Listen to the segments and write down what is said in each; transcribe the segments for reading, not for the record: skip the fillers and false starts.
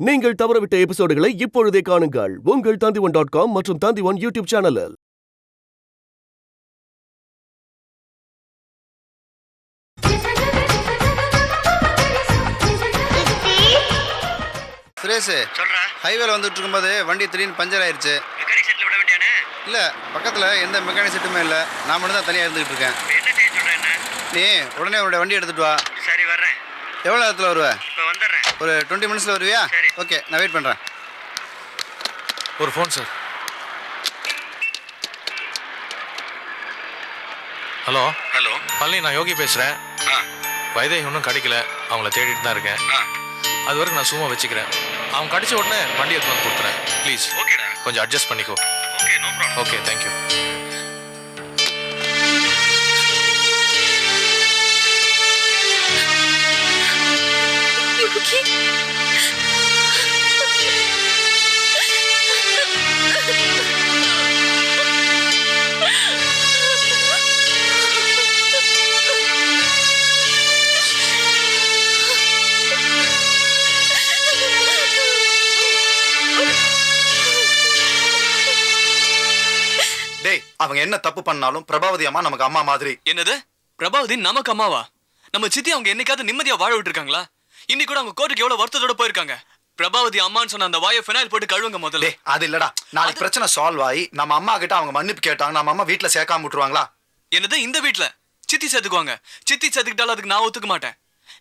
நீங்கள் தவறவிட்ட எபிசோடுகளை இப்பொழுதே காணுங்கள் உங்கள் Tandivan.com மற்றும் Tandivan யூடியூப் சேனலில். சுரேஷ், ஹைவேல வந்துட்டு இருக்கும்போது வண்டி திடீர்னு பஞ்சர் ஆயிடுச்சு. மெக்கானிக் செட்ல விட வேண்டியானே? இல்லை, பக்கத்தில் எந்த மெக்கானிக் செட்டுமே இல்லை. நான் மட்டும் தான் தனியாக இருந்துகிட்டு இருக்கேன். என்ன செய்ய சொல்கிறேன்? நீ உடனே உன்னோட வண்டி எடுத்துட்டு வா. சரி, வர்றேன். எவ்வளோ நேரத்தில் வருவ? இப்போ வந்துடுறேன். ஒரு 20 மினிட்ஸில் வருவியா? சரி. ஓகே, நான் வெயிட் பண்ணுறேன். ஒரு phone sir. Hello hello, Palani, நான் யோகி பேசுகிறேன். வைதேகி இன்னும் கிடைக்கல, அவங்கள தேடிட்டு தான் இருக்கேன். அது வரைக்கும் நான் சும்மா வச்சுக்கிறேன். அவங்க கிடைச்ச உடனே வண்டி எடுத்து வந்து கொடுத்துறேன். ப்ளீஸ் ஓகேடா. கொஞ்சம் அட்ஜஸ்ட் பண்ணிக்கோ. Okay, no problem. Okay, thank you. டேய், அவங்க என்ன தப்பு பண்ணாலும் பிரபாவதி அம்மா நமக்கு அம்மா மாதிரி. என்னது? பிரபாவதி நமக்கு அம்மாவா? நம்ம சித்தி அவங்க என்னைக்காவது நிம்மதியா வாழ விட்டுருக்காங்களா? இன்னைக்கு கூட அவங்க கோர்ட்டுக்கு எவ்வளவு வருத்தத்தோட போயிருக்காங்க. பிரபாவதி அம்மான்னு சொன்ன அந்த வாயை ஃபினாயில் போட்டு கழுவுங்க முதல்ல. டேய், அது இல்லடா. நாளைக்கு பிரச்சனை சால்வ் ஆகி நம்ம அம்மா கிட்ட அவங்க மன்னிப்பு கேட்டாங்க, நம்ம அம்மா வீட்டுல சேர்க்காம விட்டுருவாங்களா? என்னது? இந்த வீட்டுல சித்தி சேர்த்துக்குவாங்க. சித்தி சேர்த்துக்கிட்டாலும் அதுக்கு நான் ஒத்துக்க மாட்டேன்.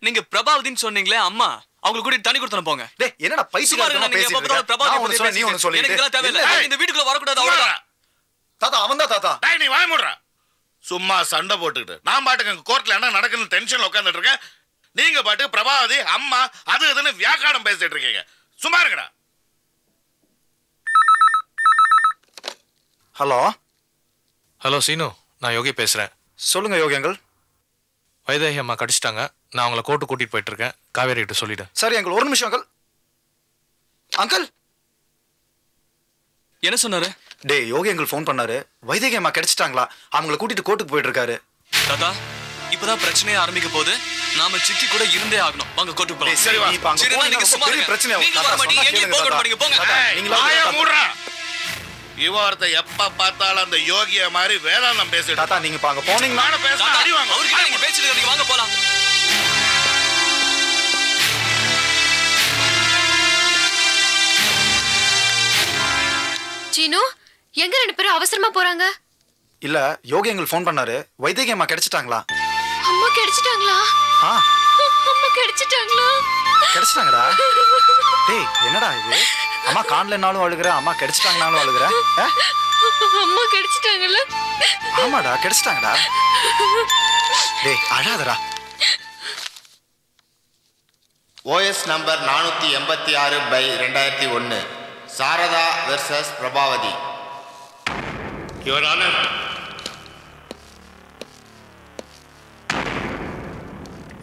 நீங்க பிரபாவதின்னு சொன்னீங்களே அம்மா, அவங்களுக்கு கூட தனி கொடுத்தன போங்க. டேய், என்னடா பைத்தியக்காரத்தனமா பேசிட்டு இருக்க? நான் ஒன்னு சொன்னா நீ ஒன்னு சொல்லிட்டு. எனக்கு இதெல்லாம் தேவையில்லை. இந்த வீட்டுக்குள்ள வரக்கூடாது அவ்வளவுதான். தாத்தா, அவன்தான் தாத்தா. டேய், நீ வாய மூடுறா. சும்மா சண்டை போட்டுக்கிட்டு நான் பாட்டுக்கு கோர்ட்ல என்ன நடக்குன்னு டென்ஷன்ல உட்கார்ந்துட்டு இருக்கேன். நீங்க பாட்டுக்கு பிரபாவதி அம்மா அது இதுன்னு வியாக்காரம் பேசிட்டு இருக்கீங்க. சும்மா இருக்கடா. ஹலோ ஹலோ சீனு, நான் யோகி பேசுகிறேன். சொல்லுங்க யோகி அங்கிள். வைதேகி அம்மா கடிச்சிட்டாங்க. நான் அவங்கள கோர்ட்டு கூட்டிகிட்டு போயிட்டு இருக்கேன். காவேரி கிட்ட சொல்லிட்டேன். சரி அங்கிள், ஒரு நிமிஷம் அங்கிள். அங்கிள், என்ன சொன்னாரு? டேய், யோகி அங்கிள் ஃபோன் பண்ணாரு. வைதேகி அம்மா கிடைச்சிட்டாங்களா, அவங்கள கூட்டிட்டு கோர்ட்டுக்கு போயிட்டு இருக்காரு. தாத்தா, இப்பதான் பிரச்சனையே ஆரம்பிக்க போகுது. நாம சித்தி கூட இருந்தே ஆகணும். வாங்க கோர்ட்டுக்கு போலாம். சரி வா. இப்ப அங்க சரி, போனா நீங்க சும்மா பெரிய இருங்க. பிரச்சனை ஆகும். நீங்க வர மாட்டீங்க, தாத்தா, எங்கேயும் கேளுங்க போக தாத்தா. மாட்டீங்க, போங்க. தாத்தா, நீங்களா வாய தாத்தா. மூடுறா. இவர்த்த எப்ப பார்த்தாலும் அந்த யோகிய மாதிரி வேதாந்தம் பேசிட்டு தாத்தா, நீங்க இப்ப அங்க போனீங்கன்னா நானும் பேச தாத்தா, அடி வாங்க. அவர்கிட்ட நீங்க பேசிட்டு இருக்கீங்க, வாங்க போலாம். சீனு, எங்க ரெண்டு பேரும் அவசரமா போறாங்க? இல்ல, யோகி அங்கிள் ஃபோன் பண்ணாரு. வைதேகி அம்மா கிடைச்சிட்டாங்களா? அம்மா கிடைச்சிட்டாங்களா? ஆ, அம்மா கிடைச்சிட்டாங்களா? கிடைச்சிட்டாங்கடா. டேய், என்னடா இது? அம்மா காணலனாலும் அழுகுற, அம்மா கிடைச்சிட்டாங்கனாலும் அழுகுற. அம்மா கிடைச்சிட்டாங்கல்ல? ஆமாடா, கிடைச்சிட்டாங்கடா. டேய், அழாதடா. OS number 486/2001 Sharada versus Prabhavati. Your honour,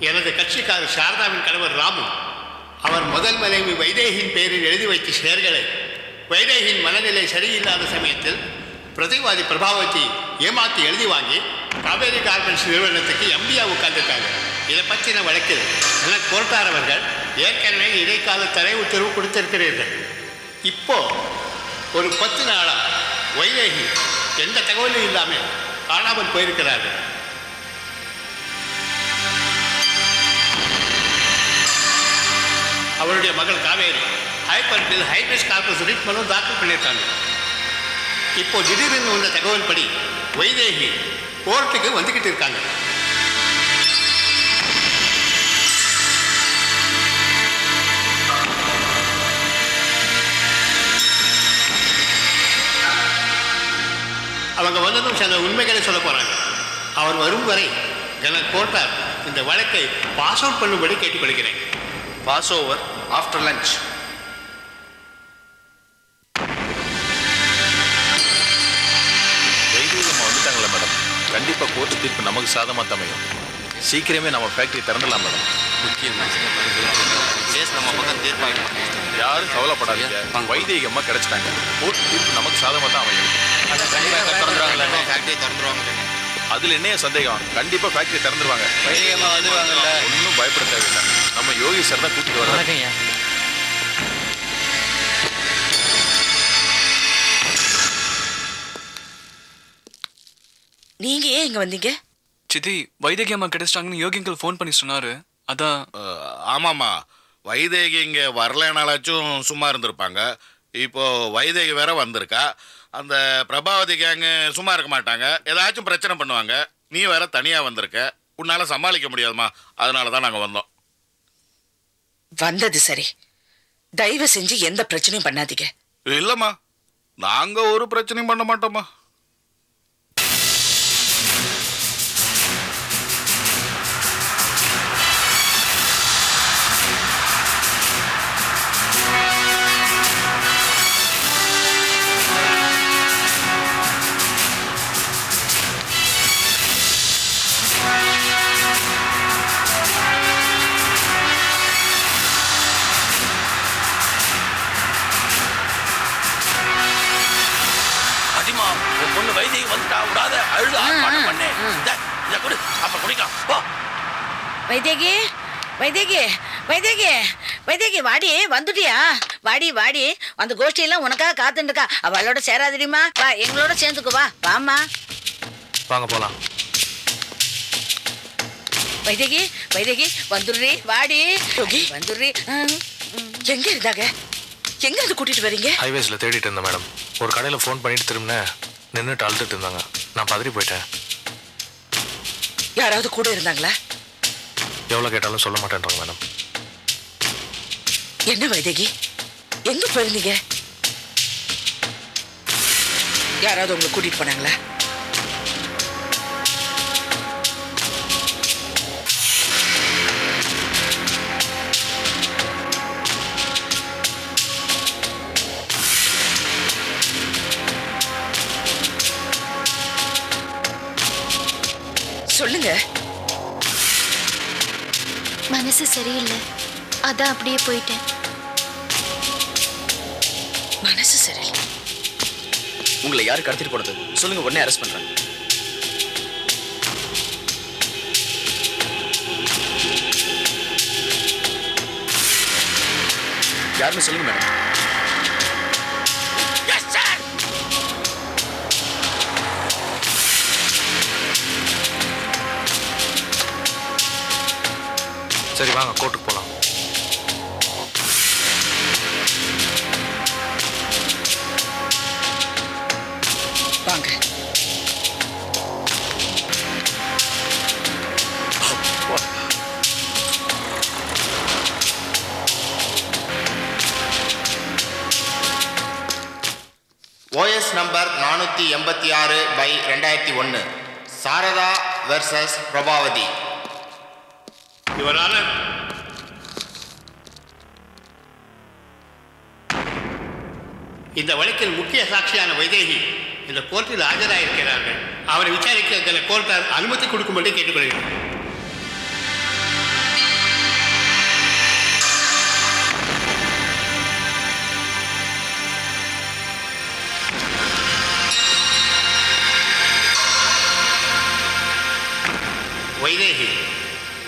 எனது கட்சிக்காரர் சாரதாவின் கணவர் ராமு அவர் முதல் மனைவி வைதேகியின் பெயரில் எழுதி வைத்த ஷேர்களை வைதேகியின் மனநிலை சரியில்லாத சமயத்தில் பிரதிவாதி பிரபாவதி ஏமாற்றி எழுதி வாங்கி காவேரி கார்மெண்ட்ஸ் நிறுவனத்துக்கு எம்டியா உட்கார்ந்துருக்காங்க. இதை பற்றின வழக்கில் என கோர்ட்டார் அவர்கள் ஏற்கனவே இடைக்கால தடை உத்தரவு கொடுத்திருக்கிறீர்கள். இப்போ ஒரு 10 நாளா வைதேகி எந்த தகவலும் இல்லாமல் காணாமல் போயிருக்கிறார்கள். அவருடைய மகள் காவேரி ஹைகோர்ட்டில் ஹைபிரிஸ் கார்பஸ் ரிட் மனு தாக்கல் பண்ணியிருக்காங்க. இப்போ திடீர்னு வந்த தகவல் படி வைதேகி கோர்ட்டுக்கு வந்துக்கிட்டு இருக்காங்க. அவங்க வந்ததும் சில உண்மைகளை சொல்ல போறாங்க. அவர் வரும் வரை கன கோர்ட்டார் இந்த வழக்கை பாஸ் அவுட் பண்ணும்படி கேட்டுக்கொள்கிறேன். Pass over after lunch. Vaidehi அம்மா வந்துட்டாங்களா மேடம்? கண்டிப்பாக கோர்ட்டு தீர்ப்பு நமக்கு சாதமாக அமையும். சீக்கிரமே நம்ம ஃபேக்ட்ரி திறந்துடலாம் மேடம். நம்ம பக்கம் தீர்ப்பாக யாரும் கவலைப்படாதீங்க. வைதேகி அம்மா கிடைச்சிட்டாங்க. கோர்ட்டு தீர்ப்பு நமக்கு சாதமாக தான் அமையும். ஃபேக்டரி திறந்துருவாங்க. அதில் என்னைய சந்தேகம்? கண்டிப்பாக ஃபேக்ட்ரி திறந்துருவாங்க. வந்துருவாங்கல்ல. ஒன்றும் பயப்பட தேவையில்லை. நம்ம யோகி சார் தான் கூட்டிட்டு வரோம். ஏன் இங்க வந்தீங்க? சித்தி வைதேகி அம்மா கிடைச்சிட்டாங்கன்னு யோகி அங்கிள் ஃபோன் பண்ணி சொன்னாரு. அதான். ஆமாம்மா, வைதேகி இங்கே வரலனாலாச்சும் சும்மா இருந்திருப்பாங்க. இப்போ வைதேகி வேற வந்திருக்கா. அந்த பிரபாவதி கேங்கு சும்மா இருக்க மாட்டாங்க, ஏதாச்சும் பிரச்சனை பண்ணுவாங்க. நீ வேற தனியாக வந்திருக்க, உன்னால சமாளிக்க முடியாதுமா. அதனால தான் நாங்கள் வந்தோம். வந்தது சரி, தயவு செஞ்சு எந்த பிரச்சனையும் பண்ணாதீங்க. இல்லைம்மா, நாங்கள் ஒரு பிரச்சனையும் பண்ண மாட்டோம்மா. பொண்ணு வைத்தியம் வந்துட்டா விடாத, அழுது ஆர்ப்பாட்டம் பண்ணு. இதை கொடு, அப்ப குடிக்கலாம். போ. வைதேகி, வைதேகி, வைதேகி, வைதேகி, வாடி, வந்துட்டியா? வாடி வாடி, அந்த கோஷ்டியெல்லாம் உனக்காக காத்துட்டு இருக்கா. அவளோட சேராதிரிமா, வா எங்களோட சேர்ந்துக்கு, வா வாமா. வாங்க போலாம். வைதேகி, வைதேகி, வந்துடுறி, வாடி. யோகி வந்துடுறி. எங்க இருந்தாங்க? எங்க இருந்து கூட்டிட்டு வரீங்க? ஹைவேஸ்ல தேடிட்டு இருந்தேன் மேடம். ஒரு கடையில் ஃபோன் பண்ணிட்டு திரும்பினேன், நின்றுட்டு அழுதுட்டு இருந்தாங்க. நான் பதறி போயிட்டேன். யாராவது கூட இருந்தாங்களா? எவ்வளோ கேட்டாலும் சொல்ல மாட்டேன்றாங்க மேடம். என்ன வைதேகி, எங்க போயிருந்தீங்க? யாராவது உங்களை கூட்டிட்டு போனாங்களா? சொல்லுங்க. மனசு சரியில்லை, அதான் அப்படியே போயிட்டேன். மனசு சரியில்லை? உங்களை யாரு கடத்திட்டு போனது? சொல்லுங்க, உடனே அரெஸ்ட் பண்றேன். யாருன்னு சொல்லுங்க மேடம். சரி வாங்க, கோர்ட்டுக்கு போகலாம். வாங்க. OS number 486/2001 Sharada versus Prabhavati. Your honour, இந்த வழக்கில் முக்கிய சாட்சியான வைதேகி இந்த கோர்ட்டில் ஆஜராயிருக்கிறார்கள். அவரை விசாரிக்க கோர்ட்டால் அனுமதி கொடுக்கும்படி கேட்டுக்கொள்கிறேன். வைதேகி,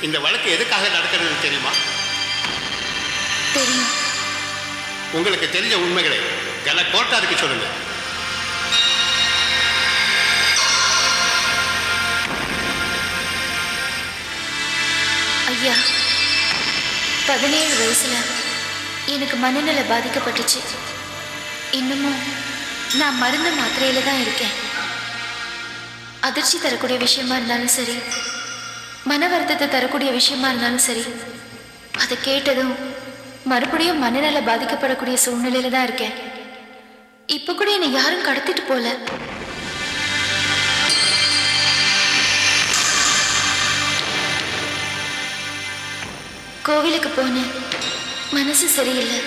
இந்த வழக்கு எதுக்காக நடக்கிறது தெரியுமா? தெரியும். உங்களுக்கு தெரிஞ்ச உண்மைகளை கோர்ட்டாருக்கு சொல்லுங்க. ஐயா, 17 வயசுல எனக்கு மனநல பாதிக்கப்பட்டுச்சு. இன்னமும் நான் மருந்து மாத்திரையில தான் இருக்கேன். அதிர்ச்சி தரக்கூடிய விஷயமா இருந்தாலும் சரி, மன வருத்தத்தை தரக்கூடிய விஷயமா இருந்தாலும் சரி, அதை கேட்டதும் மறுபடியும் மனநல பாதிக்கப்படக்கூடிய சூழ்நிலையில தான் இருக்கேன். இப்ப கூட என்னை யாரும் கடத்திட்டு போல. கோவிலுக்கு போனேன், மனசு சரியில்லை,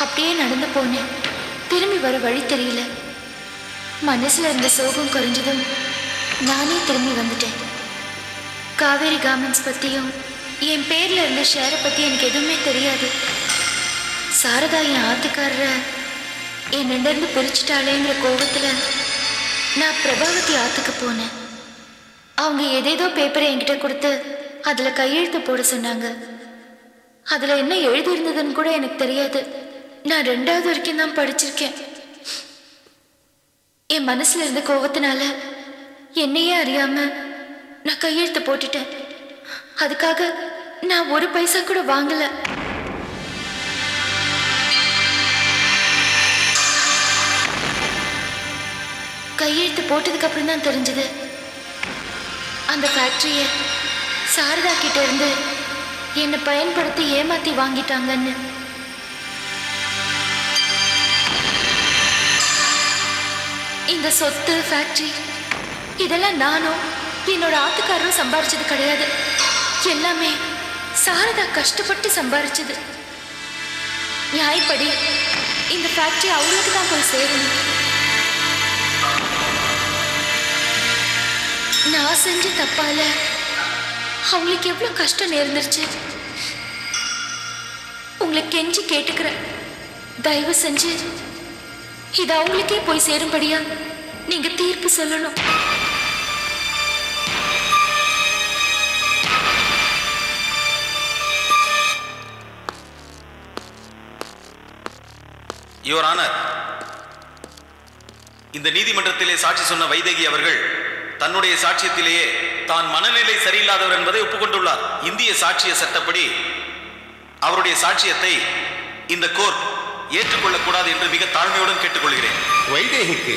அப்படியே நடந்து போனேன். திரும்பி வர வழி தெரியல. மனசுல இருந்த சோகம் குறைஞ்சதும் நானே திரும்பி வந்துட்டேன். காவேரி கார்மெண்ட்ஸ் பத்தியும் என் பேர்ல இருந்த ஷேரை பத்தி எனக்கு எதுவுமே தெரியாது. சாரதா என் ஆத்துக்காரரை என் நின்று பிரிச்சுட்டாளேங்கிற கோபத்துல நான் பிரபாவதி ஆத்துக்கு போனேன். அவங்க ஏதேதோ பேப்பரை என்கிட்ட கொடுத்து அதுல கையெழுத்து போட சொன்னாங்க. அதுல என்ன எழுதியிருந்ததுன்னு கூட எனக்கு தெரியாது. நான் 2வது வரைக்கும் தான் படிச்சிருக்கேன். என் மனசுல இருந்த கோபத்தினால என்னையே அறியாம நான் கையெழுத்து போட்டுட்டேன். அதுக்காக நான் ஒரு பைசா கூட வாங்கல. கையெழுத்து போட்டதுக்கு அப்புறம் தான் தெரிஞ்சது அந்த ஃபேக்டரிய சாரதா கிட்ட இருந்து என்னை பயன்படுத்தி ஏமாத்தி வாங்கிட்டாங்கன்னு. இந்த சொத்து ஃபேக்டரி இதெல்லாம் நானும் என்னோட ஆத்துக்காரரும் சம்பாரிச்சது கிடையாது. எல்லாமே சாரதா கஷ்டப்பட்டு சம்பாரிச்சது. நியாயப்படி இந்த ஃபேக்டரி அவங்களுக்கு தான் போய் சேரணும். நான் செஞ்ச தப்பால அவங்களுக்கு எவ்வளவு கஷ்டம் நேர்ந்துருச்சு. உங்களை கெஞ்சி கேட்டுக்கிறேன், தயவு செஞ்சு இது அவங்களுக்கே போய் சேரும்படியா நீங்க தீர்ப்பு சொல்லணும். யுவர் ஆனர், இந்த நீதிமன்றத்திலே சாட்சி சொன்ன வைதேகி அவர்கள் தன்னுடைய சாட்சியத்திலேயே தான் மனநிலை சரியில்லாதவர் என்பதை ஒப்புக்கொண்டுள்ளார். இந்திய சாட்சிய சட்டப்படி அவருடைய சாட்சியத்தை இந்த கோர்ட் ஏற்றுக்கொள்ளக்கூடாது என்று மிக தாழ்மையுடன் கேட்டுக்கொள்கிறேன். வைதேகிக்கு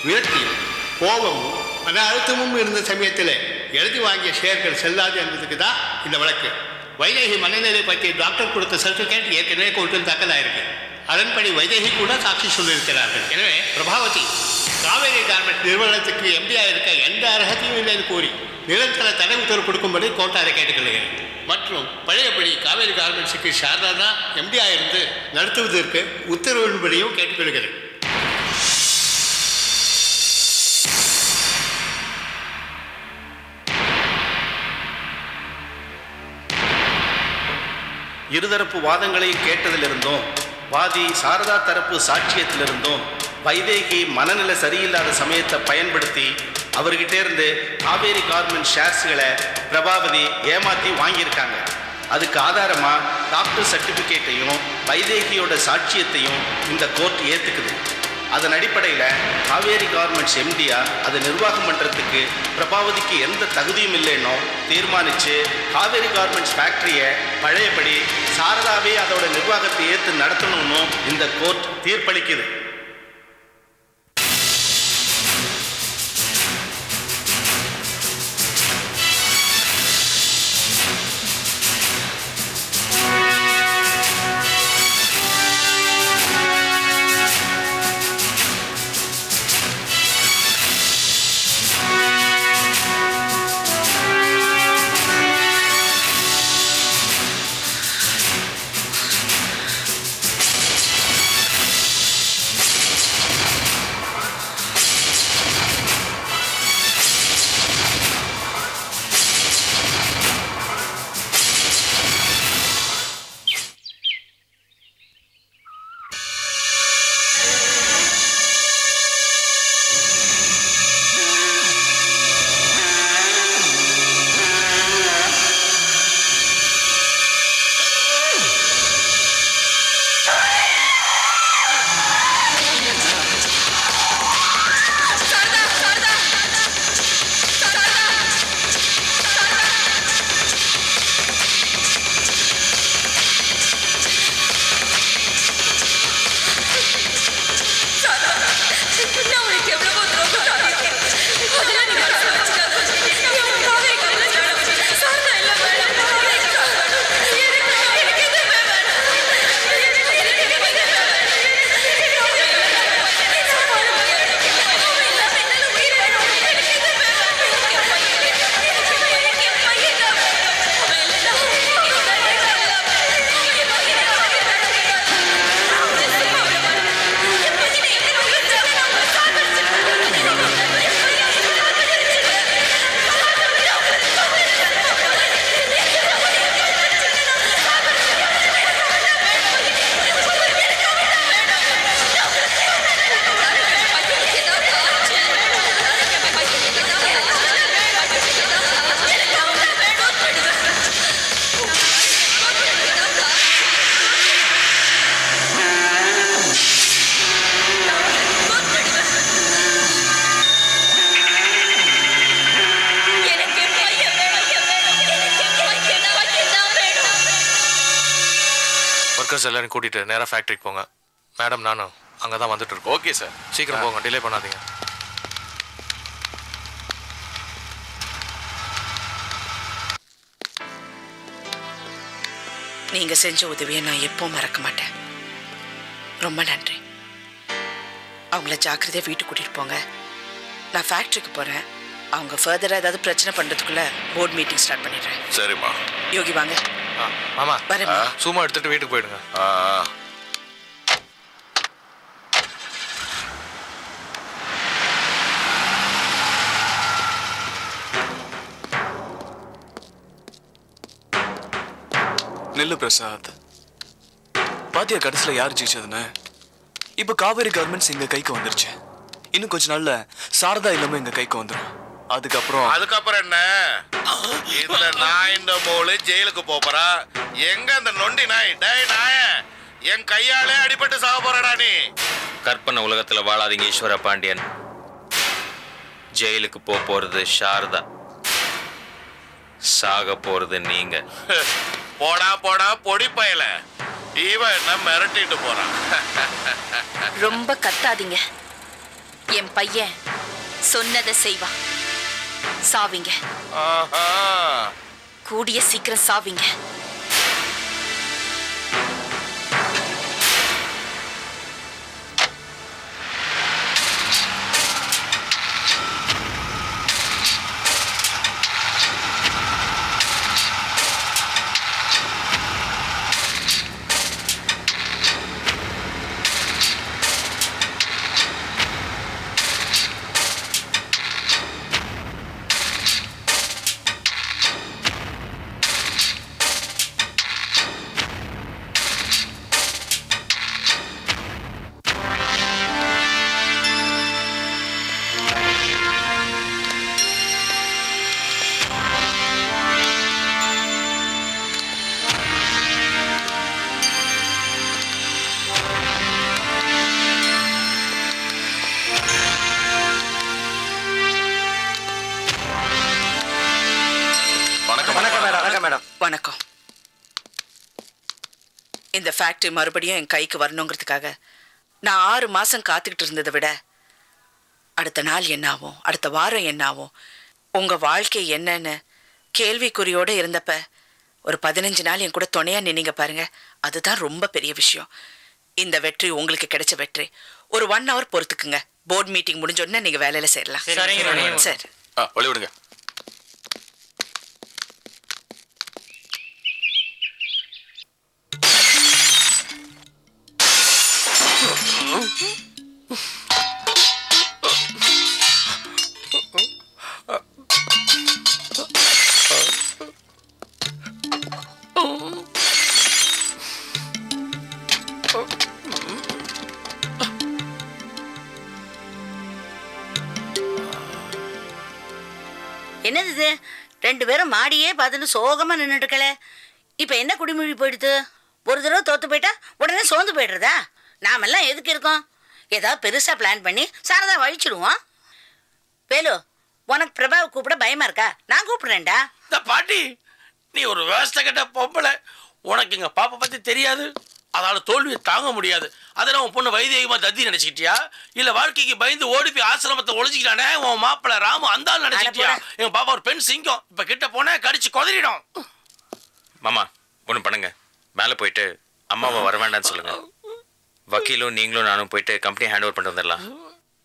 விரக்தியும் கோபமும் மன அழுத்தமும் இருந்த சமயத்தில் எழுதி வாங்கிய ஷேர்கள் செல்லாது என்பதுக்கு தான் இந்த வழக்கு. வைதேகி மனநிலை பற்றி டாக்டர் கொடுத்த சர்டிஃபிகேட் ஏற்கனவே கோர்ட்டில் தாக்கலாயிருக்கு. அதன்படி வைதேகி கூட சாட்சி சொல்லியிருக்கிறார்கள். எனவே பிரபாவதி காவேரி கார்மெண்ட் நிறுவனத்துக்கு எம்டியாக இருக்க எந்த அர்ஹத்தையும் இல்லைன்னு கூறி நிரந்தர தடை உத்தரவு கொடுக்கும்படி கோர்ட்டாரை கேட்டுக்கொள்கிறேன். மற்றும் பழையபடி காவேரி கார்மெண்ட்ஸுக்கு சாரதா தான் எம்டியாக இருந்து நடத்துவதற்கு உத்தரவின்படியும் கேட்டுக்கொள்கிறேன். இருதரப்பு வாதங்களை கேட்டதிலிருந்தும் வாதி சாரதா தரப்பு சாட்சியத்திலிருந்தும் வைதேகி மனநிலை சரியில்லாத சமயத்தை பயன்படுத்தி அவர்கிட்ட இருந்து காவேரி கார்மெண்ட் ஷேர்ஸ்களை பிரபாவதி ஏமாற்றி வாங்கியிருக்காங்க. அதுக்கு ஆதாரமா டாக்டர் சர்டிஃபிகேட்டையும் வைதேகியோட சாட்சியத்தையும் இந்த கோர்ட் ஏற்றுக்குது. அதன் அடிப்படையில் காவேரி கார்மெண்ட்ஸ் எம்டியா அதை நிர்வாகம் பண்ணுறதுக்கு பிரபாவதிக்கு எந்த தகுதியும் இல்லைன்னோ தீர்மானித்து காவேரி கார்மெண்ட்ஸ் ஃபேக்ட்ரியை பழையபடி சாரதாவே அதோட நிர்வாகத்தை ஏற்று நடத்தணும்னு இந்த கோர்ட் தீர்ப்பளிக்குது. ஒர்க்கர்ஸ் எல்லாரும் கூட்டிட்டு நேராக ஃபேக்ட்ரிக்கு போங்க. மேடம் நானும் அங்கே தான் வந்துட்டு இருக்கோம். Okay sir. சீக்கிரம் போங்க, டிலே பண்ணாதீங்க. நீங்க செஞ்ச உதவியை நான் எப்பவும் மறக்க மாட்டேன். ரொம்ப நன்றி. அவங்கள ஜாக்கிரதையா வீட்டுக்கு கூட்டிட்டு போங்க. நான் ஃபேக்டரிக்கு போறேன். அவங்க ஃபர்தரா ஏதாவது பிரச்சனை பண்றதுக்குள்ள போர்ட் மீட்டிங் ஸ்டார்ட் பண்ணிடுறேன். சரிம்மா. யோகி வாங்க. மாமா வரேன். சும்மா எடுத்துட்டு வீட்டுக்கு போயிடுங்க. நில்லு பிரசாத். பாத்தியா கடைசியில் யார் ஜெயிச்சதுன்னு? இப்ப காவேரி கவர்மெண்ட்ஸ் எங்க கைக்கு வந்துருச்சு. இன்னும் கொஞ்ச நாள்ல சாரதா இல்லாம எங்க கைக்கு வந்துடும். அதுக்கப்புறம் என்ன? இதுல நான் இந்த மூளை ஜெயிலுக்கு போறா. எங்க அந்த நொண்டி நாய்? டேய் நாய, என் கையாலே அடிபட்டு சாக போறடா நீ. கற்பனை உலகத்துல வாழாதீங்க ஈஸ்வர பாண்டியன். ஜெயிலுக்கு போறது சாரதா, சாக போறது நீங்க. போடா போடா பொடி பயல. இவன் என்ன மிரட்டிட்டு போறான். ரொம்ப கத்தாதீங்க. என் பையன் சொன்னதை செய்வான். சாவிங்க. கூடிய சீக்கிரம் சாவிங்க. வணக்கம். இந்த ஃபேக்டரி மறுபடியும் என் கைக்கு வரணுங்கிறதுக்காக நான் 6 மாசம் காத்துக்கிட்டு இருந்ததை விட அடுத்த நாள் என்னாகும், அடுத்த வாரம் என்னாகும், உங்க வாழ்க்கை என்னன்னு கேள்விக்குறியோட இருந்தப்ப ஒரு 15 நாள் என் கூட துணையா நின்னீங்க பாருங்க. அதுதான் ரொம்ப பெரிய விஷயம். இந்த வெற்றி உங்களுக்கு கிடைச்ச வெற்றி. ஒரு 1 hour பொறுத்துக்குங்க. போர்ட் மீட்டிங் முடிஞ்ச உடனே நீங்க வேலையில சேரலாம். சரி. வழி விடுங்க. என்னது இது? 2 பேரும் மாடியே பார்த்துட்டு சோகமா நின்றுட்டு இருக்கல. இப்ப என்ன குடிமொழி போயிடுது? ஒரு தடவை தோத்து போயிட்டா உடனே சோர்ந்து போயிடுறதா? நாமெல்லாம் எதுக்கு இருக்கோம்? ஏதாவது பெருசா பிளான் பண்ணி சாரதா வழிச்சிடுவோம். வேலு, உனக்கு பிரபாவை கூப்பிட பயமா இருக்கா? நான் கூப்பிடுறேன்டா. பாட்டி, நீ ஒரு விவசாய கட்ட பொம்பளை. உனக்கு எங்க பாப்பா பத்தி தெரியாது. அதனால தோல்வியை தாங்க முடியாது. அதெல்லாம் உன் பொண்ணு வைத்தியமா தத்தி நினைச்சுக்கிட்டியா? இல்ல வாழ்க்கைக்கு பயந்து ஓடி போய் ஆசிரமத்தை ஒழிச்சுக்கிட்டானே உன் மாப்பிள்ள ராமு அந்த ஆள் நினைச்சுக்கிட்டியா? எங்க பாப்பா ஒரு பெண் சிங்கம். இப்ப கிட்ட போன கடிச்சு கொதறிடும். மாமா ஒண்ணு பண்ணுங்க, மேல போயிட்டு அம்மாவை வர வேண்டாம்னு சொல்லுங்க. வக்கீலும் நீங்களும் நானும் போயிட்டு கம்பெனி ஹேண்ட் ஓவர் பண்ணிட்டு வந்துடலாம்.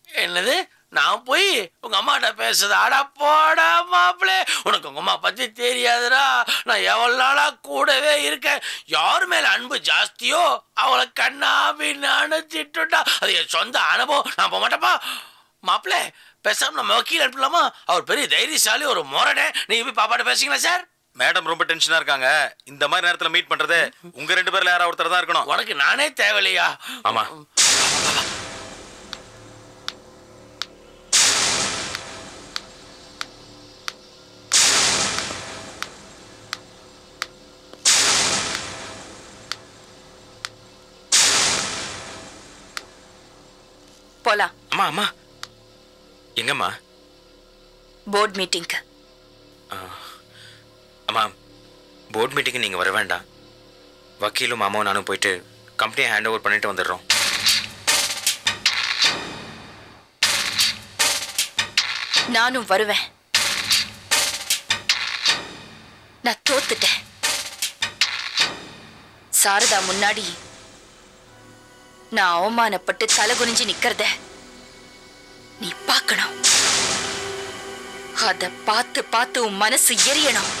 என்னது? நான் போய் உங்க அம்மாட்ட பேசுறது? அடா போடா மாப்பிள்ளே, உனக்கு உங்க அம்மா பத்தி தெரியாதுடா. நான் எவ்வளவு நாளா கூடவே இருக்கேன். யார் மேல அன்பு ஜாஸ்தியோ அவளை கண்ணா பின்னான்னு திட்டுட்டா. அது என் சொந்த அனுபவம். நான் போக மாட்டேப்பா. மாப்பிள்ளே, பேசாம நம்ம வக்கீல் அனுப்பலாமா? அவர் பெரிய தைரியசாலி, ஒரு முரடே. நீங்க போய் பாப்பாட்ட பேசிங்களா சார்? மேடம் ரொம்ப டென்ஷனா இருக்காங்க. இந்த மாதிரி நேரத்துல மீட் பண்றது உங்க 2 பேர்ல யாராவது ஒருத்தர் தான் இருக்கணும். உனக்கு நானே தேவையில்லையா? ஆமா. போலாம். அம்மா அம்மா எங்கம்மா? போர்ட் மீட்டிங்க்கு. அம்மா, போர்ட் மீட்டிங்கு நீங்கள் வர வேண்டாம். வக்கீலும் மாமாவும் நானும் போயிட்டு கம்பெனியை ஹேண்ட் ஓவர் பண்ணிட்டு வந்துடுறோம். நானும் வருவேன். நான் தோத்துட்டேன். சாரதா முன்னாடி நான் அவமானப்பட்டு தலை குனிஞ்சு நிக்கிறத நீ பார்க்கணும். அத பார்த்து பார்த்து உன் மனசு எரியணும்.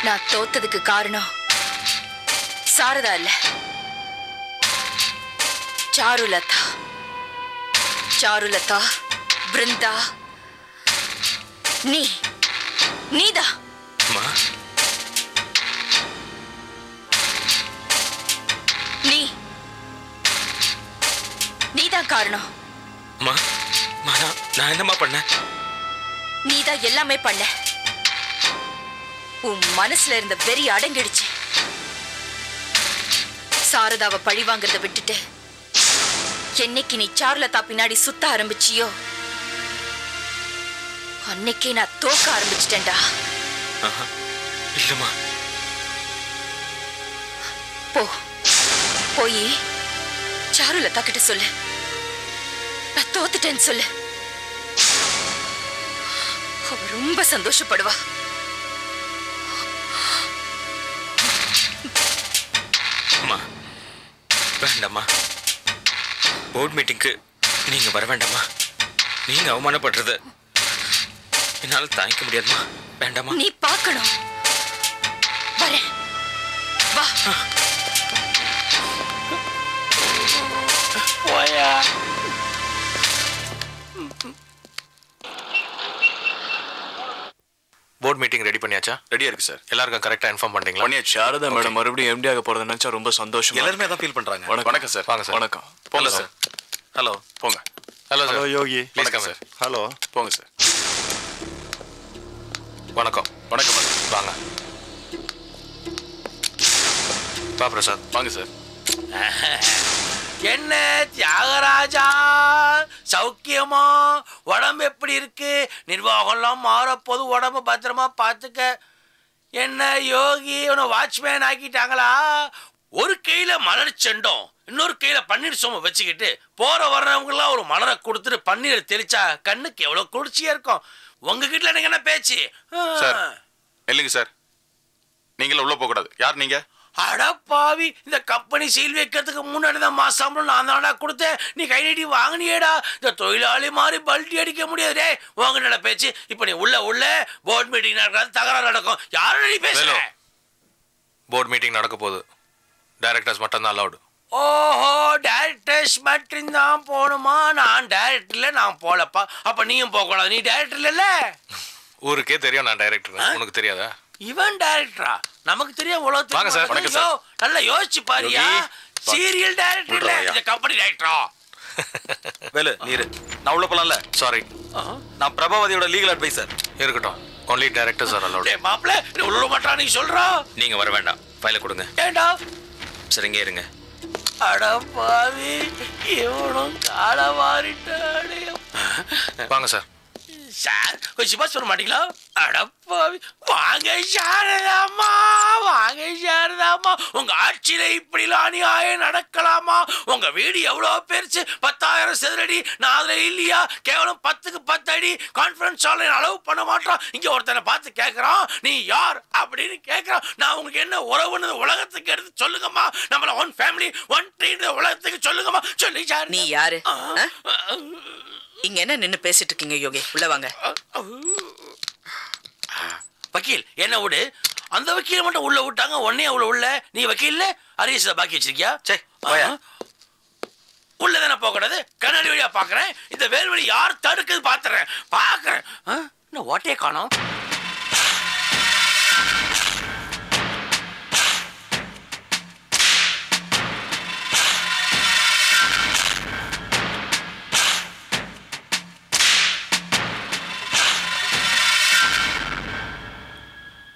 நான் தோத்ததுக்கு காரணம் சாரதா இல்ல, சாருலதா. சாருலதா, பிருந்தா, நீதா. நீதான் காரணம். நான் என்னமா பண்ண? நீதான் எல்லாமே பண்ண. உன் மனசுல இருந்த வெறி அடங்கிடுச்சு. சாரதாவை பழி வாங்குறத விட்டுட்டு என்னைக்கு நீ சாருலதா பின்னாடி சுத்த ஆரம்பிச்சியோ அன்னைக்கே நான் தோக்க ஆரம்பிச்சிட்டேன்டா. இல்லம்மா. போய் சாருலதா கிட்ட சொல்லு, நான் தோத்துட்டேன்னு சொல்லு. அவ ரொம்ப சந்தோஷப்படுவா. வேண்டாம்மா, போர்ட் மீட்டிங்க்கு நீங்க வர வேண்டாமா. நீங்க அவமானப்படுறது என்னால தாங்கிக்க முடியாதுமா. வேண்டாமா. நீ பார்க்கணும். வரேன், வா. போர்ட் மீட்டிங் ரெடி பண்ணியாச்சா? ரெடியா இருக்கு சார். எல்லாருக்கும் கரெக்டா இன்ஃபார்ம் பண்றீங்களா? பண்ணியாச்சு. சாரதா மேடம் மறுபடியும் எம்டி ஆக போறத நினைச்சா ரொம்ப சந்தோஷம். எல்லாருமே தான் ஃபீல் பண்றாங்க. வணக்கம் சார். வாங்க சார். வணக்கம். போங்க சார். ஹலோ. போங்க. Hello sir. யோகி. வணக்கம் சார். ஹலோ. போங்க சார். வணக்கம். வணக்கம் மேடம். வாங்க. பா பிரசாத். வாங்க சார். என்ன தியாகராஜா, சௌக்கியமா? உடம்பு எப்படி இருக்கு? நிர்வாகம்லாம் மாறப்போது, உடம்பு பத்திரமா பார்த்துக்க. என்ன யோகி, உன வாட்ச்மேன் ஆக்கிட்டாங்களா? ஒரு கையில மலர் செண்டோம், இன்னொரு கையில பன்னீர் சோம வச்சுக்கிட்டு போற வர்றவங்கலாம் ஒரு மலரை கொடுத்துட்டு பன்னீர் தெளிச்சா கண்ணுக்கு எவ்வளவு குளிர்ச்சியா இருக்கும். உங்ககிட்ட எனக்கு என்ன பேச்சு? சார் இல்லைங்க சார், நீங்களும் உள்ள போக கூடாது. யார் நீங்க? அடப்பாவி, இந்த கம்பெனி சீல் வைக்கிறதுக்கு முன்னாடி தான் மாசம்பளம் நான் தானடா கொடுத்தேன். நீ கை நீட்டி வாங்கினியேடா. இந்த தொழிலாளி மாதிரி பல்ட்டி அடிக்க முடியாது. உங்க பேச்சு. இப்ப நீ உள்ள போர்ட் மீட்டிங் நடக்காது, தகராறு நடக்கும். யாரும் நீ பேசல. போர்ட் மீட்டிங் நடக்க போகுது. டைரக்டர்ஸ் மட்டும் தான் அலௌட். ஓஹோ, டைரக்டர்ஸ் மட்டும்தான் போகணுமா? நான் டைரக்டர்ல நான் போலப்பா. அப்ப நீயும் போக கூடாது. நீ டைரக்டர் இல்ல. ஊருக்கே தெரியும் நான் டைரக்டர். உனக்கு தெரியாதா? இவன் டைரக்டரா? நமக்கு தெரியும். வாங்க சார். வணக்கம் சார். நல்லா யோசிச்சு பாரியா. சீரியல் டைரக்டர் இல்ல, இந்த கம்பெனி டைரக்டரா? வேலு நீரு, நான் உள்ள போலாம்ல? சாரி, நான் பிரபாவதியோட லீகல் அட்வைசர். இருக்கட்டும். Only directors R allowed. டேய் மாப்ள, நீ உள்ள மாட்டா நீ சொல்றா? நீங்க வர வேண்டாம். ஃபைலை கொடுங்க. ஏண்டா? சரிங்க, இருங்க. அட பாவி, இவனும் கால மாறிட்டானே. வாங்க சார். சார் கொஞ்சம் பாஸ் பண்ண மாட்டீங்களா? அடப்பாவி, வாங்க சாரதாம்மா, வாங்க சாரதாம்மா. உங்க ஆட்சியில இப்படிலாம் அநியாயம் நடக்கலாமா? உங்க வீடு எவ்வளவு பெருசு? 10,000 சதுரடி. நான் அதுல இல்லையா? கேவலம் 10க்கு 10 அடி. கான்ஃபரன்ஸ் ஹால்ல அளவு பண்ண மாட்டோம். இங்க ஒருத்தனை பார்த்து கேட்கறான், நீ யார் அப்படின்னு கேட்கறான். நான் உங்களுக்கு என்ன உறவுன்னு உலகத்துக்கு எடுத்து சொல்லுங்கம்மா. நம்மள ஒன் ஃபேமிலி ஒன் ட்ரீ உலகத்துக்கு சொல்லுங்கம்மா. சொல்லி சார். நீ யாரு? இங்க என்ன நின்னு பேசிட்டு இருக்கீங்க? யோகி, உள்ள வாங்க. வக்கீல் என்ன விடு. அந்த வக்கீல மட்டும் உள்ள விட்டாங்க, உடனே அவ்வளவு உள்ள. நீ வக்கீல்ல அரியஸ் பாக்கி வச்சிருக்கியா? உள்ளதானே போக கூடாது. கண்ணாடி வழியா பாக்குறேன். இந்த வேல்வழி யார் தடுக்குது பாத்துறேன். பாக்குறேன். இன்னும் ஓட்டையே காணோம்.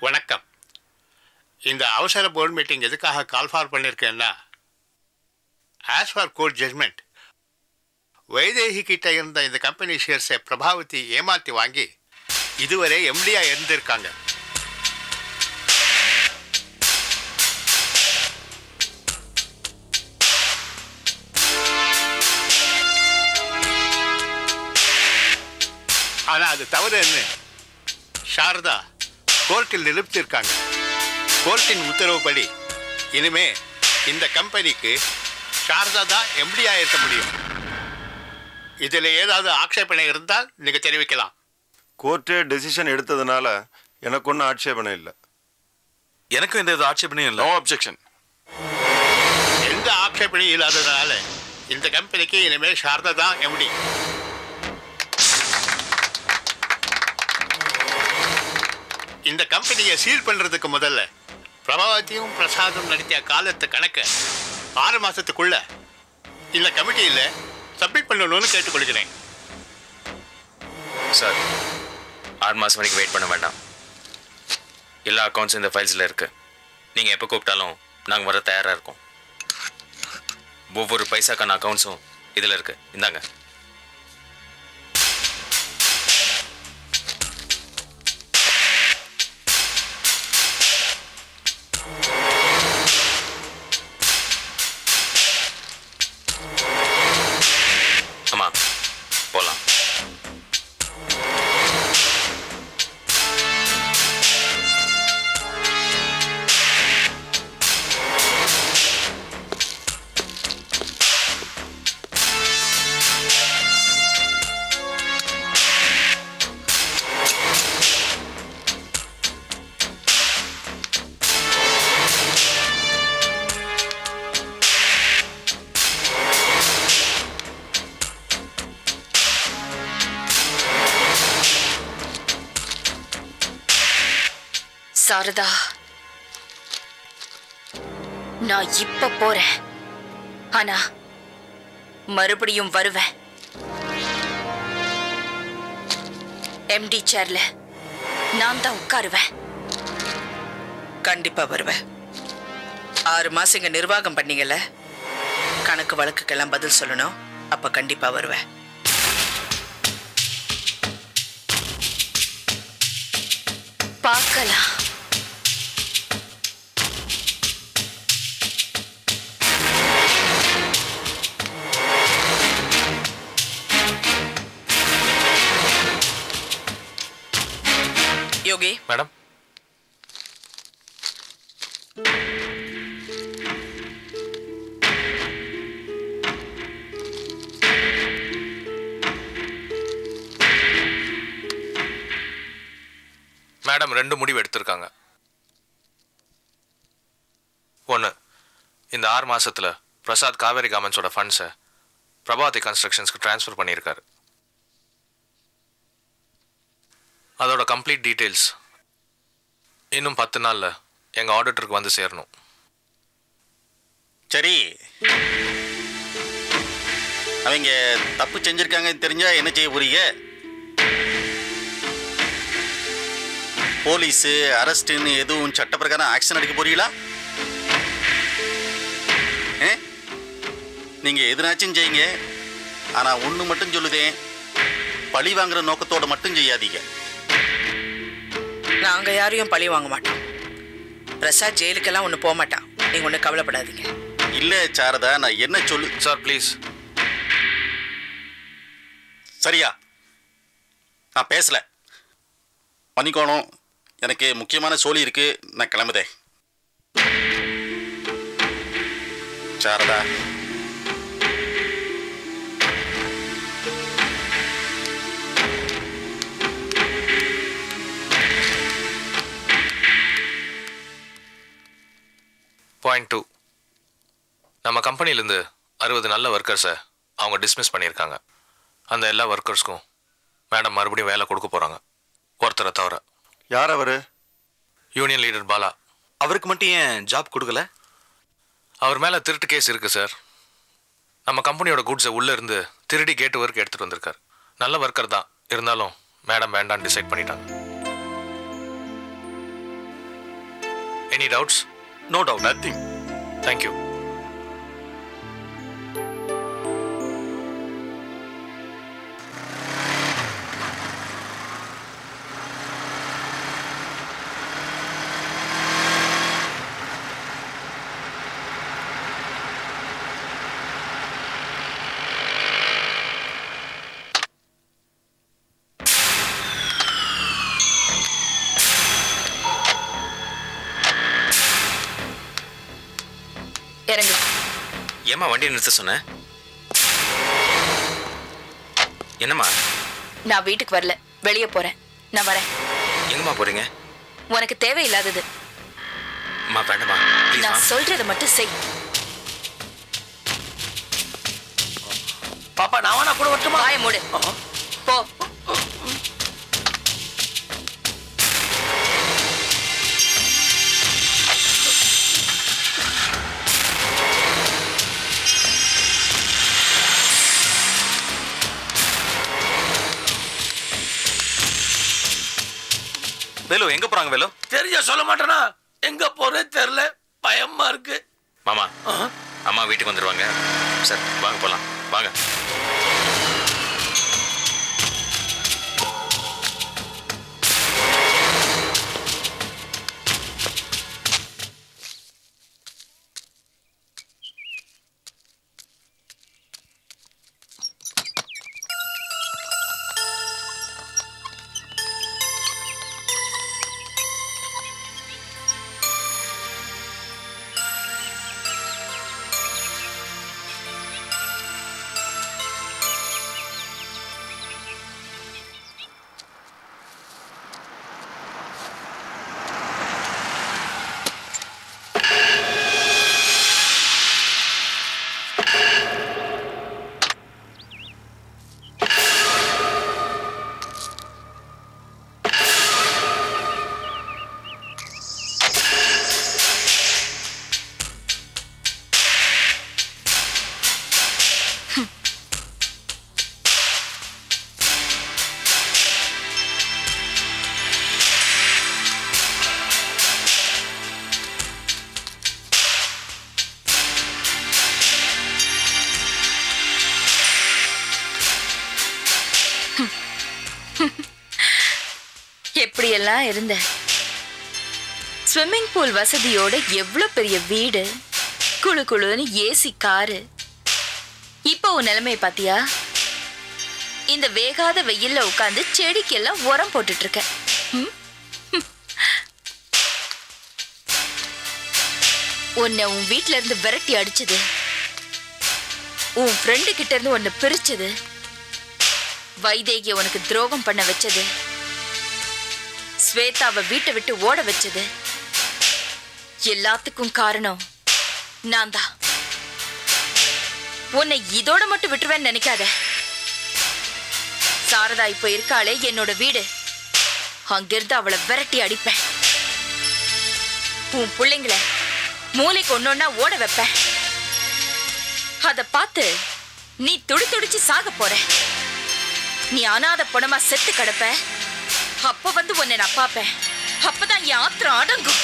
வணக்கம். இந்த அவசர போர்டு மீட்டிங் எதுக்காக கால் ஃபார் பண்ணியிருக்கேன்னா, as far court judgement, Vaidehi கிட்ட இருந்த இந்த கம்பெனி ஷேர்ஸை பிரபாவதி ஏமாற்றி வாங்கி இதுவரை எம்டியா இருந்திருக்காங்க. ஆனால் அது தவறு என்ன? சாரதா கோர்ட்டில் நிரூபித்திருக்காங்க. கோர்ட்டின் உத்தரவுப்படி இனிமே இந்த கம்பெனிக்கு சாரதா தான் எம்டியாக இருக்க முடியும். இதில் ஏதாவது ஆட்சேபனை இருந்தால் நீங்கள் தெரிவிக்கலாம். கோர்ட்டே டெசிஷன் எடுத்ததுனால எனக்கு ஒன்றும் ஆட்சேபனை இல்லை. எனக்கும் எந்த ஆட்சேபனையும் இல்லை. No objection. எந்த ஆட்சேபனையும் இல்லாததுனால இந்த கம்பெனிக்கு இனிமேல் சாரதா தான் எம்டி. இந்த கம்பெனியை சீல் பண்ணுறதுக்கு முதல்ல பிரபாவதியும் பிரசாதும் நடத்திய காலத்து கணக்கை 6 மாதத்துக்குள்ள இந்த கமிட்டியில் சப்மிட் பண்ணணும்னு கேட்டுக்கொள்கிறேன். சார் 6 மாதம் வரைக்கும் வெயிட் பண்ண வேண்டாம். எல்லா அக்கௌண்ட்ஸும் இந்த ஃபைல்ஸில் இருக்குது. நீங்கள் எப்போ கூப்பிட்டாலும் நாங்கள் வர தயாராக இருக்கோம். ஒவ்வொரு பைசாக்கான அக்கௌண்ட்ஸும் இதில் இருக்குது. இந்தாங்க. அம்மா போகலாம். சாரதா, நான் இப்ப போறேன். ஆனா மறுபடியும் வருவேன். எம்டி சேர்ல நான் தான் உட்காருவேன். கண்டிப்பா வருவேன். 6 மாசம் இங்க நிர்வாகம் பண்ணீங்கல்ல, கணக்கு வழக்குக்கெல்லாம் பதில் சொல்லணும். அப்ப கண்டிப்பா வருவேன். பார்க்கலாம். யோகி மேடம், மேடம் 2 முடிவு எடுத்திருக்காங்க. ஒன்று, இந்த 6 மாசத்துல பிரசாத் காவேரி கார்மெண்ட்ஸோட ஃபண்ட்ஸை பிரபாவதி கன்ஸ்ட்ரக்ஷன்ஸ்க்கு ட்ரான்ஸ்ஃபர் பண்ணியிருக்காரு. அதோட கம்ப்ளீட் டீட்டெயில்ஸ் இன்னும் 10 நாளில் எங்கள் ஆடிட்டருக்கு வந்து சேரணும். சரி, அவங்க தப்பு செஞ்சிருக்காங்கன்னு தெரிஞ்சா என்ன செய்ய போறீங்க? போலீஸு அரெஸ்ட்டுன்னு எதுவும் சட்டப்பிரகாரம் ஆக்ஷன் எடுக்க போறீங்களா? நீங்கள் எதுனாச்சும் செய்யுங்க. ஆனால் ஒன்று மட்டும் சொல்லுதேன், பழி வாங்குற நோக்கத்தோடு மட்டும் செய்யாதீங்க. நாங்க யாரையும் பழி வாங்க மாட்டோம். பிரசாத் ஜெயிலுக்கெல்லாம் ஒன்று போக மாட்டான். நீங்க ஒன்றும் கவலைப்படாதீங்க. இல்லை சாரதா, நான் என்ன சொல்லு. Sir please. சரியா, நான் பேசல, பண்ணிக்கோணும். எனக்கு முக்கியமான சோலி இருக்கு, நான் கிளம்புதேன். சாரதா, பாயிண்ட் 2, நம்ம கம்பெனிலேருந்து 60 நல்ல ஒர்க்கர்ஸை அவங்க டிஸ்மிஸ் பண்ணியிருக்காங்க. அந்த எல்லா ஒர்க்கர்ஸ்க்கும் மேடம் மறுபடியும் வேலை கொடுக்க போகிறாங்க, ஒருத்தரை தவிர. யார் அவர்? Union leader Bala. அவருக்கு மட்டும் ஏன் ஜாப் கொடுக்கல? அவர் மேலே திருட்டு கேஸ் இருக்குது சார். நம்ம கம்பெனியோட குட்ஸை உள்ளே இருந்து திருடி கேட்டு ஒர்க் எடுத்துகிட்டு வந்திருக்கார். நல்ல ஒர்க்கர் தான், இருந்தாலும் மேடம் வேண்டான்னு டிசைட் பண்ணிட்டாங்க. Any doubts? No doubt, nothing. Thank you. இறங்கு. ஏம்மா வண்டியை நிறுத்த சொன்ன? என்னம்மா? நான் வீட்டுக்கு வரல, வெளியே போறேன். நான் வரேன். எங்கம்மா போறீங்க? உனக்கு தேவையில்லாதது. அம்மா வேண்டாம்மா, நான் சொல்றதை மட்டும் செய். பாப்பா நான் வேணா கூட வரட்டுமா? வாயை மூடு. போ. வேலு எங்க போறாங்க வேலு? தெரிஞ்ச சொல்ல மாட்டேனா? எங்க போறேன்னு தெரியல, பயமா இருக்கு. மாமா, அம்மா வீட்டுக்கு வந்துருவாங்க. சார் வாங்க போலாம், வாங்க. எப்படியெல்லாம் இருந்த? ஸ்விம்மிங் பூல் வசதியோட எவ்வளவு பெரிய வீடு, குளு குளுன்னு ஏசி காரு. இப்போ உன் நிலைமையை பாத்தியா? இந்த வேகாத வெயில்ல உட்காந்து செடிக்கெல்லாம் உரம் போட்டுட்டு இருக்க. உன்னை உன் வீட்டுல இருந்து விரட்டி அடிச்சது, உன் ஃப்ரெண்டு கிட்ட இருந்து உன்னை பிரிச்சது, வைதேகிய உனக்கு துரோகம் பண்ண வச்சது, ஸ்வேதாவை வீட்டை விட்டு ஓட வச்சது, எல்லாத்துக்கும் காரணம் நான் தான். உன்னை இதோட மட்டும் விட்டுருவேன்னு நினைக்காத. சாரதா இப்ப இருக்காளே என்னோட வீடு, அங்கிருந்து அவளை விரட்டி அடிப்பேன். உன் பிள்ளைங்களை மூளைக்கு ஒன்னொன்னா ஓட வைப்பேன். அத பார்த்து நீ துடி துடிச்சு சாக போற. நீ அனாத பணமா செத்து கிடப்ப. அப்ப வந்து உன்னை நான் பாப்பேன். அப்பதான் என் ஆத்திரம் அடங்கும்.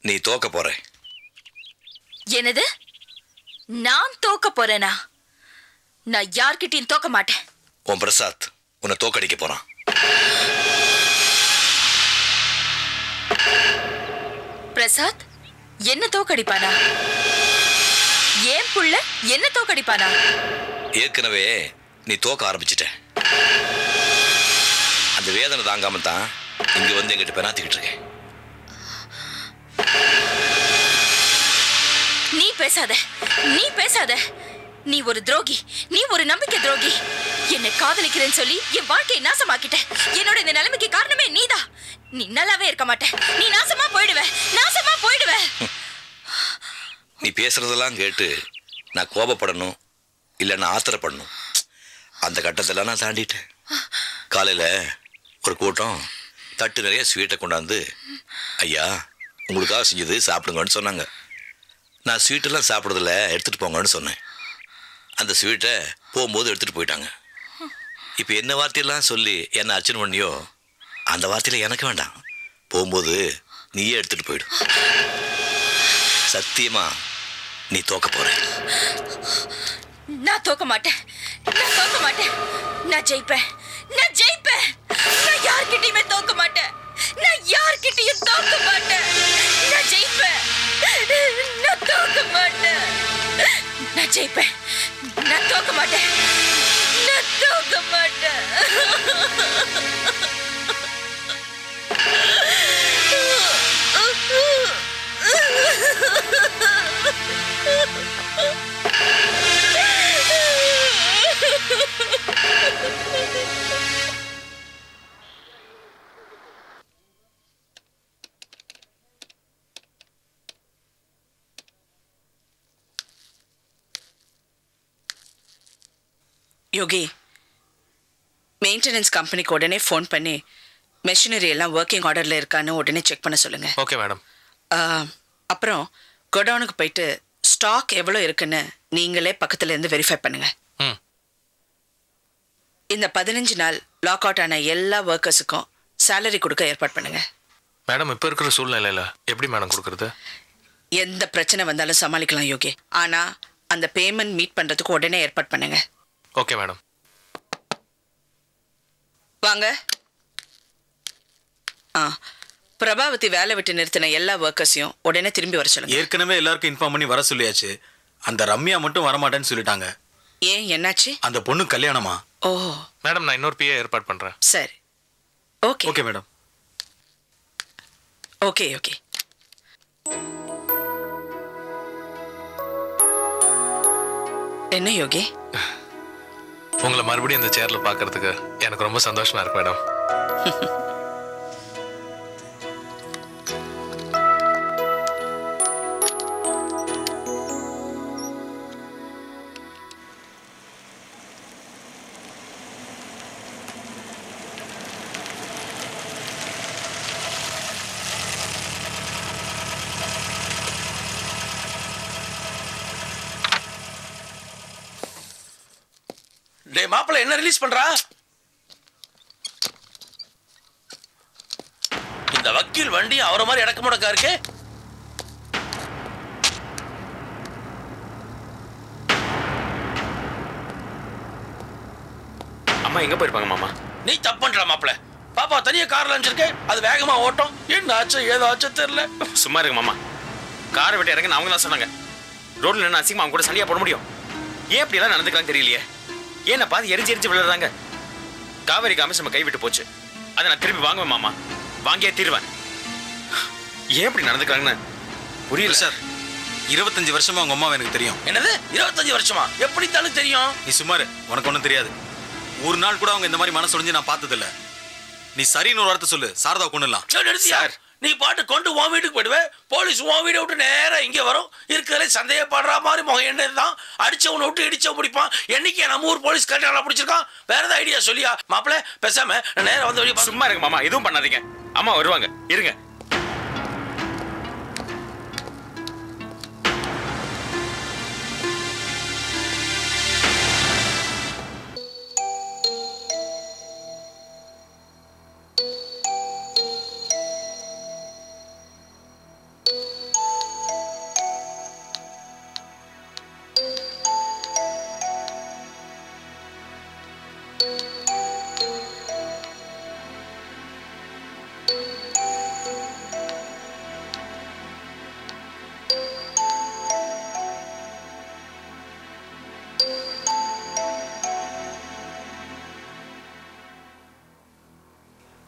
நீ தோக்க போற. என்னது? நான் தோக்க போறேனா? நான் யார்கிட்டயும் தோக்க மாட்டேன். உன் பிரசாத் உன்னை தோக்கடிக்க போறான். பிரசாத் என்ன தோக்கடிப்பானா? ஏன் புள்ள என்ன தோக்கடிப்பானா? ஏற்கனவே நீ தோக்க ஆரம்பிச்சிட்ட. அந்த வேதனை தாங்காம தான் இங்க வந்து எங்கிட்ட பெனாத்திக்கிட்டு இருக்கேன். நீ பேசாத, நீ பேசாத. நீ ஒரு துரோகி, நீ ஒரு நம்பிக்கை துரோகி. என்னை காதலிக்கிறேன்னு சொல்லி என் வாழ்க்கையை நாசமாக்கிட்ட. என்னோட இந்த நிலைமைக்கு காரணமே நீதான். நீ நல்லாவே இருக்க மாட்ட. நீ நாசமா போயிடுவ, நாசமா போயிடுவ. நீ பேசுறதெல்லாம் கேட்டு நான் கோபப்படணும் இல்லை நான் ஆத்திரப்படணும். அந்த கட்டத்தெல்லாம் நான் தாண்டிட்டேன். காலையில் ஒரு கூட்டம் தட்டு நிறைய ஸ்வீட்டை கொண்டாந்து, ஐயா உங்களுக்காக செஞ்சது சாப்பிடுங்கன்னு சொன்னாங்க. நான் ஸ்வீட்டெல்லாம் சாப்பிட்றதில்ல, எடுத்துகிட்டு போங்கன்னு சொன்னேன். அந்த ஸ்வீட்டை போகும்போது எடுத்துகிட்டு போயிட்டாங்க. இப்போ என்ன வார்த்தையெல்லாம் சொல்லி என்ன அர்ச்சனை பண்ணியோ அந்த வார்த்தையில் எனக்கு வேண்டாம். போகும்போது நீயே எடுத்துகிட்டு போயிடு. சத்தியமா நீ தோக்க போற. நான் தோக்க மாட்டேன், நான் தோக்க மாட்டேன். நான் ஜெயிப்பேன், நான் ஜெயிப்பேன். நான் யார்கிட்டயுமே தோக்க மாட்டேன். நான் யார்கிட்டயும் தோக்க மாட்டேன். நான் ஜெயிப்பேன், நான் தோக்க மாட்டேன். நான் ஜெயிப்பேன், நான் தோக்க மாட்டேன். நான் தோக்க மாட்டேன். யோகி, மெயின்டெனன்ஸ் கம்பெனிக்கு உடனே ஃபோன் பண்ணி மெஷினரி எல்லாம் ஒர்க்கிங் ஆர்டரில் இருக்கான்னு உடனே செக் பண்ண சொல்லுங்கள். Okay madam. அப்புறம் கோடவுனுக்கு போயிட்டு ஸ்டாக் எவ்வளோ இருக்குன்னு நீங்களே பக்கத்துல இருந்து வெரிஃபை பண்ணுங்கள். இந்த 15 நாள் லாக் அவுட் ஆன எல்லா ஒர்க்கர்ஸுக்கும் சேலரி கொடுக்க ஏற்பாடு பண்ணுங்கள். மேடம், இப்போ இருக்கிற சூழ்நிலையில் எப்படி மேடம் கொடுக்குறது? எந்த பிரச்சனை வந்தாலும் சமாளிக்கலாம் யோகி. ஆனால் அந்த பேமெண்ட் மீட் பண்ணுறதுக்கு உடனே ஏற்பாடு பண்ணுங்கள். Okay madam. வாங்க. பிரபாவதி வேலை விட்டு நிறுத்தின எல்லா ஒர்க்கர்ஸையும் உடனே திரும்பி வர சொல்லுங்க. ஏற்கனவே எல்லாருக்கும் இன்ஃபார்ம் பண்ணி வர சொல்லியாச்சு. அந்த ரம்யா மட்டும் வரமாட்டேன்னு சொல்லிட்டாங்க. ஏன், என்னாச்சு? அந்த பொண்ணு கல்யாணமா? ஓ மேடம், நான் இன்னொரு பிஏ ஏற்பாடு பண்ணுறேன். சரி, okay. Okay madam. Okay okay. என்ன யோகி? உங்களை மறுபடியும் இந்த சேர்ல பார்க்கறதுக்கு எனக்கு ரொம்ப சந்தோஷமா இருக்கு மேடம். டே மாப்பிள்ள, என்ன ரிலீஸ் பண்றா? இந்த வக்கீல் வண்டி அவரை மாதிரி அடக்க முடக்கா இருக்கு. அம்மா எங்க போயிருப்பாங்க மாமா? நீ தப்பு பண்ற மாப்பிள்ள. பாப்பா தனியா கார்ல அனுப்பிச்சிருக்க, அது வேகமா ஓட்டம். என்ன ஆச்சு ஏதோ ஆச்சு தெரியல. சும்மா இருக்கு மாமா. காரை விட்டு இறங்க அவங்க தான் சொன்னாங்க. ரோட்ல நின்று அசிங்கமா அவங்க கூட சண்டையா போட முடியும்? ஏன் இப்படி எல்லாம் நடந்துக்கலாம் தெரியலையே. ஏன்னா பாதி எரிஞ்சு விழுறாங்க. காவேரி காமிச்சு நம்ம கைவிட்டு போச்சு. அதை நான் திருப்பி வாங்குவேன் மாமா. வாங்கியே தீருவேன். ஏன் இப்படி நடந்துக்கிறாங்கன்னு புரியல சார். 25 வருஷமா உங்க அம்மாவை எனக்கு தெரியும். என்னது 25 வருஷமா? எப்படி தானே தெரியும்? நீ சும்மாரு, உனக்கு ஒன்றும் தெரியாது. ஒரு நாள் கூட அவங்க இந்த மாதிரி மனசு ஒழிஞ்சு நான் பார்த்ததில்ல. நீ சரின்னு ஒரு வார்த்தை சொல்லு, சாரதா கொண்டுலாம். சார், நீ பாட்டு கொண்டு உன் வீட்டுக்கு போயிடுவேன். போலீஸ் உன் வீட்டை விட்டு நேரம் இங்கே வரும். இருக்கிறதுல சந்தேகப்படுற மாதிரி முகம் என்ன தான் அடிச்சவனை விட்டு இடிச்சவன் பிடிப்பான். என்னைக்கு நம்ம ஊர் போலீஸ் கரெக்டாக பிடிச்சிருக்கான். வேற ஏதாவது ஐடியா சொல்லியா மாப்பிள்ள? பேசாம நேரம் வந்து வெளியே. சும்மா இருக்கு மாமா, எதுவும் பண்ணாதீங்க. அம்மா வருவாங்க, இருங்க.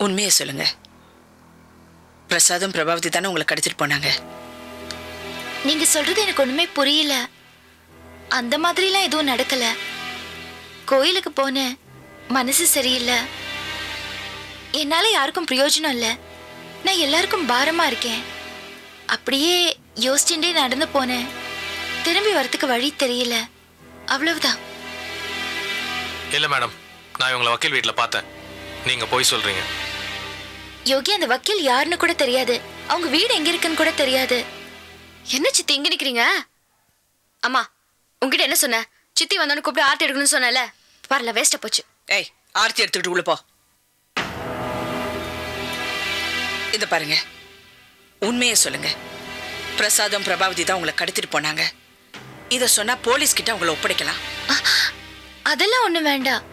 உண்மையை சொல்லுங்க. பிரசாதும் பிரபாவதி தானே உங்களை கடத்திட்டு போனாங்க? நீங்க சொல்றது எனக்கு ஒண்ணுமே புரியல. அந்த மாதிரிலாம் எதுவும் நடக்கல. கோயிலுக்கு போனேன், மனசு சரியில்லை. என்னால யாருக்கும் பிரயோஜனம் இல்லை. நான் எல்லாருக்கும் பாரமா இருக்கேன். அப்படியே யோசிச்சுட்டே நடந்து போனேன். திரும்பி வரத்துக்கு வழி தெரியல, அவ்வளவுதான். இல்ல மேடம், நான் இவங்களை வக்கீல் வீட்டில் பார்த்தேன். நீங்க போய் சொல்றீங்க. யோகி, அந்த வக்கீல் யாருன்னு கூட தெரியாது. அவங்க வீடு எங்க இருக்குன்னு கூட தெரியாது. என்ன சித்தி இங்க நிக்கிறீங்க? அம்மா, உங்ககிட்ட என்ன சொன்ன? சித்தி வந்தோன்னு கூப்பிட்டு ஆர்த்தி எடுக்கணும்னு சொன்னல. வரல, வேஸ்டா போச்சு. ஏய், ஆர்த்தி எடுத்துக்கிட்டு உள்ள போ. இத பாருங்க, உண்மையை சொல்லுங்க. பிரசாதம் பிரபாவதி தான் உங்களை கடத்திட்டு போனாங்க. இத சொன்னா போலீஸ் கிட்ட உங்களை ஒப்படைக்கலாம். அதெல்லாம் ஒண்ணு வேண்டாம்.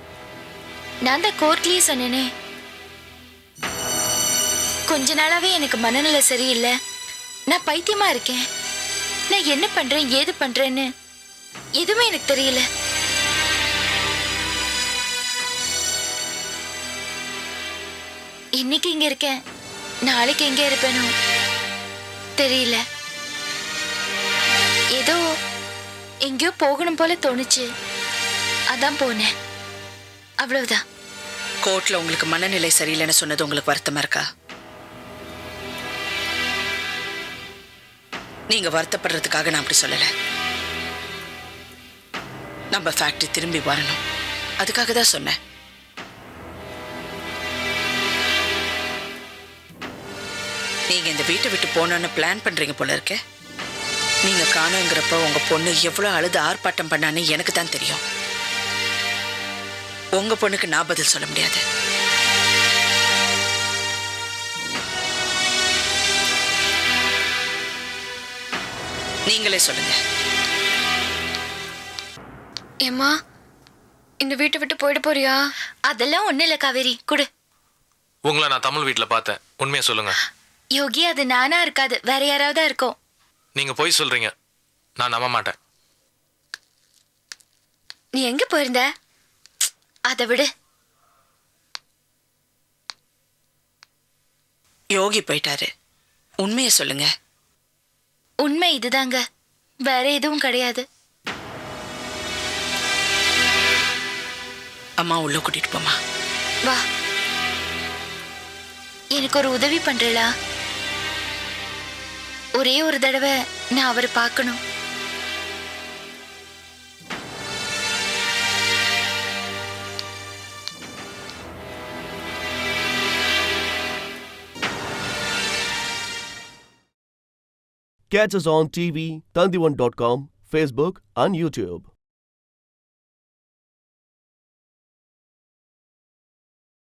நான் தான் கோர்ட்லயே சொன்னேனே. கொஞ்ச நாளாவே எனக்கு மனநிலை சரியில்லை. நான் பைத்தியமா இருக்கேன். நான் என்ன பண்றேன், ஏது பண்றேன்னு எதுவுமே எனக்கு தெரியல. இன்னைக்கு இங்க இருக்கேன், நாளைக்கு எங்க இருப்பேனோ தெரியல. ஏதோ எங்கேயோ போகணும் போல தோணுச்சு, அதான் போனேன், அவ்வளவுதான். கோர்ட்ல உங்களுக்கு மனநிலை சரியில்லைன்னு சொன்னது உங்களுக்கு வருத்தமா இருக்கா? நீங்க வருத்தப்படுறதுக்காக நான் அப்படி சொல்லல. நம்ம ஃபேக்டரி திரும்பி வரணும். அதுக்காக தான் சொன்னேன். நீங்க இந்த வீட்டை விட்டு போனோன்னு பிளான் பண்றீங்க போல இருக்க. நீங்க காணுங்கிறப்ப உங்க பொண்ணு எவ்வளவு அழுது ஆர்ப்பாட்டம் பண்ணான்னு எனக்கு தான் தெரியும். உங்க பொண்ணுக்கு நான் பதில் சொல்ல முடியாது. நீங்களே சொல்லுங்க. ஏம்மா, இந்த வீட்டை விட்டு போயிட போறியா? அதெல்லாம் ஒண்ணு இல்ல காவேரி, குடு. உங்களை நான் தமிழ் வீட்டில் பார்த்தேன், உண்மையை சொல்லுங்க. யோகி, அது நானா இருக்காது, வேற யாராவது இருக்கும். நீங்க போய் சொல்றீங்க, நான் நம்ப மாட்டேன். நீ எங்க போயிருந்த? அதை விடு. யோகி போயிட்டாரு, உண்மையை சொல்லுங்க. உண்மை இதுதாங்க, வேற எதுவும் கிடையாது. அம்மா உள்ள கூட்டிட்டு போமா. வா, எனக்கு ஒரு உதவி பண்றீங்களா? ஒரே ஒரு தடவை நான் அவரை பார்க்கணும். Catch us on TV, Tandivan.com, Facebook and YouTube.